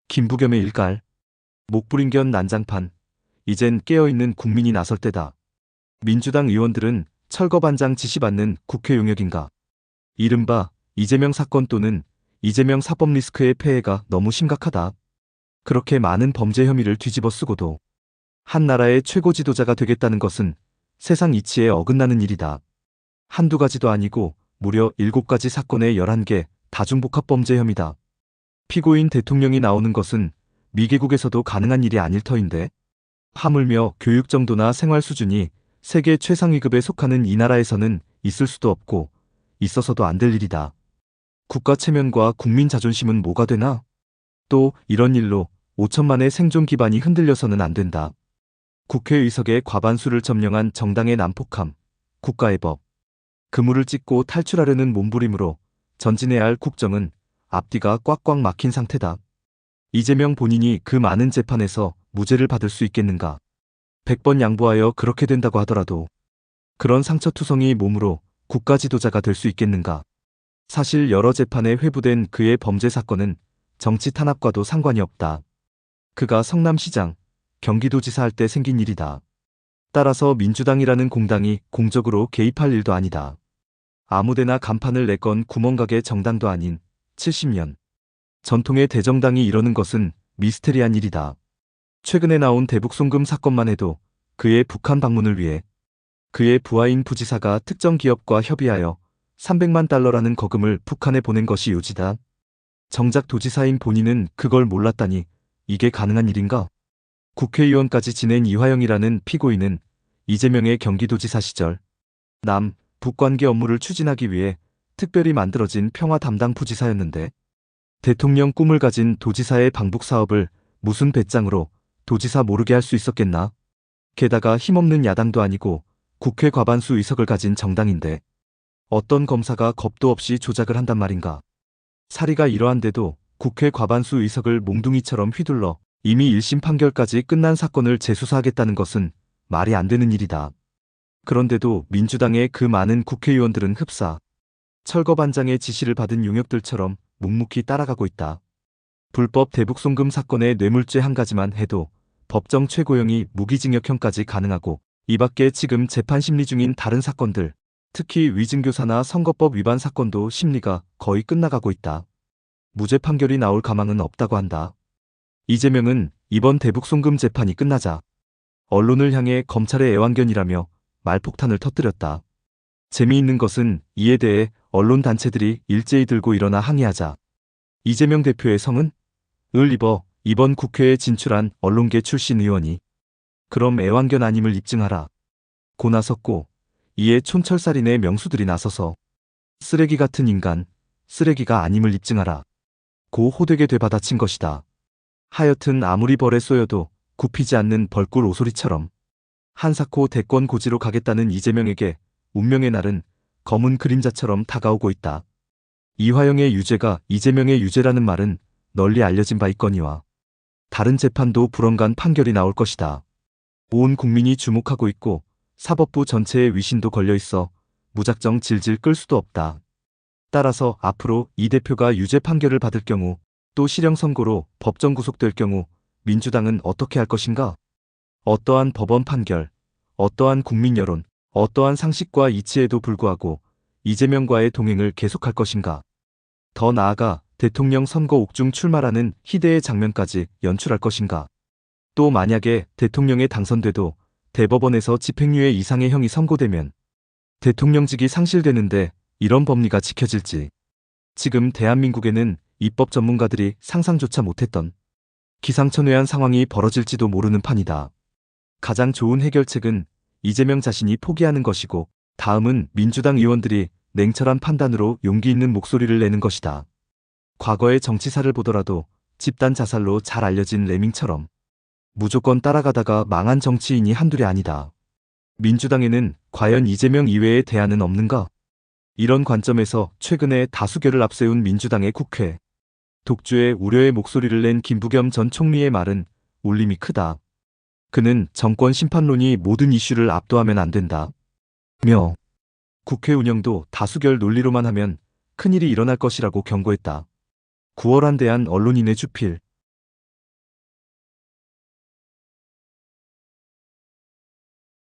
김부겸의 일갈. 목불인견 난장판. 이젠 깨어있는 국민이 나설 때다. 민주당 의원들은 철거반장 지시받는 국회 용역인가. 이른바 이재명 사건 또는 이재명 사법 리스크의 폐해가 너무 심각하다. 그렇게 많은 범죄 혐의를 뒤집어 쓰고도 한 나라의 최고 지도자가 되겠다는 것은 세상 이치에 어긋나는 일이다. 한두 가지도 아니고 무려 7가지 사건의 11개 다중복합범죄 혐의다. 피고인 대통령이 나오는 것은 미개국에서도 가능한 일이 아닐 터인데 하물며 교육 정도나 생활 수준이 세계 최상위급에 속하는 이 나라에서는 있을 수도 없고 있어서도 안 될 일이다. 국가 체면과 국민 자존심은 뭐가 되나? 또 이런 일로 5천만의 생존 기반이 흔들려서는 안 된다. 국회의석의 과반수를 점령한 정당의 난폭함, 국가의 법, 그물을 찢고 탈출하려는 몸부림으로 전진해야 할 국정은 앞뒤가 꽉꽉 막힌 상태다. 이재명 본인이 그 많은 재판에서 무죄를 받을 수 있겠는가? 100번 양보하여 그렇게 된다고 하더라도 그런 상처투성이 몸으로 국가 지도자가 될 수 있겠는가? 사실 여러 재판에 회부된 그의 범죄 사건은 정치 탄압과도 상관이 없다. 그가 성남시장, 경기도지사 할 때 생긴 일이다. 따라서 민주당이라는 공당이 공적으로 개입할 일도 아니다. 아무데나 간판을 내건 구멍가게 정당도 아닌 70년 전통의 대정당이 이러는 것은 미스테리한 일이다. 최근에 나온 대북송금 사건만 해도 그의 북한 방문을 위해 그의 부하인 부지사가 특정 기업과 협의하여 300만 달러라는 거금을 북한에 보낸 것이 요지다. 정작 도지사인 본인은 그걸 몰랐다니 이게 가능한 일인가? 국회의원까지 지낸 이화영이라는 피고인은 이재명의 경기도지사 시절 남, 북 관계 업무를 추진하기 위해 특별히 만들어진 평화 담당 부지사였는데 대통령 꿈을 가진 도지사의 방북 사업을 무슨 배짱으로 도지사 모르게 할 수 있었겠나? 게다가 힘없는 야당도 아니고 국회 과반수 의석을 가진 정당인데 어떤 검사가 겁도 없이 조작을 한단 말인가? 사리가 이러한데도 국회 과반수 의석을 몽둥이처럼 휘둘러 이미 1심 판결까지 끝난 사건을 재수사하겠다는 것은 말이 안 되는 일이다. 그런데도 민주당의 그 많은 국회의원들은 흡사 철거반장의 지시를 받은 용역들처럼 묵묵히 따라가고 있다. 불법 대북송금 사건의 뇌물죄 한 가지만 해도 법정 최고형이 무기징역형까지 가능하고 이 밖에 지금 재판 심리 중인 다른 사건들, 특히 위증교사나 선거법 위반 사건도 심리가 거의 끝나가고 있다. 무죄 판결이 나올 가망은 없다고 한다. 이재명은 이번 대북송금 재판이 끝나자 언론을 향해 검찰의 애완견이라며 말폭탄을 터뜨렸다. 재미있는 것은 이에 대해 언론단체들이 일제히 들고 일어나 항의하자 이재명 대표의 성은? 을 입어 이번 국회에 진출한 언론계 출신 의원이 그럼 애완견 아님을 입증하라. 고 나섰고 이에 촌철살인의 명수들이 나서서 쓰레기 같은 인간, 쓰레기가 아님을 입증하라. 고 호되게 되받아친 것이다. 하여튼 아무리 벌에 쏘여도 굽히지 않는 벌꿀 오소리처럼 한사코 대권 고지로 가겠다는 이재명에게 운명의 날은 검은 그림자처럼 다가오고 있다. 이화영의 유죄가 이재명의 유죄라는 말은 널리 알려진 바 있거니와 다른 재판도 불언간 판결이 나올 것이다. 온 국민이 주목하고 있고 사법부 전체의 위신도 걸려있어 무작정 질질 끌 수도 없다. 따라서 앞으로 이 대표가 유죄 판결을 받을 경우 또 실형 선고로 법정 구속될 경우 민주당은 어떻게 할 것인가? 어떠한 법원 판결, 어떠한 국민 여론, 어떠한 상식과 이치에도 불구하고 이재명과의 동행을 계속할 것인가? 더 나아가 대통령 선거 옥중 출마라는 희대의 장면까지 연출할 것인가? 또 만약에 대통령에 당선돼도 대법원에서 집행유예 이상의 형이 선고되면 대통령직이 상실되는데 이런 법리가 지켜질지 지금 대한민국에는 입법 전문가들이 상상조차 못했던 기상천외한 상황이 벌어질지도 모르는 판이다. 가장 좋은 해결책은 이재명 자신이 포기하는 것이고 다음은 민주당 의원들이 냉철한 판단으로 용기 있는 목소리를 내는 것이다. 과거의 정치사를 보더라도 집단 자살로 잘 알려진 레밍처럼 무조건 따라가다가 망한 정치인이 한둘이 아니다. 민주당에는 과연 이재명 이외의 대안은 없는가? 이런 관점에서 최근에 다수결을 앞세운 민주당의 국회 독주에 우려의 목소리를 낸 김부겸 전 총리의 말은 울림이 크다. 그는 정권 심판론이 모든 이슈를 압도하면 안 된다. 며 국회 운영도 다수결 논리로만 하면 큰일이 일어날 것이라고 경고했다. 9월 한대한 언론인의 주필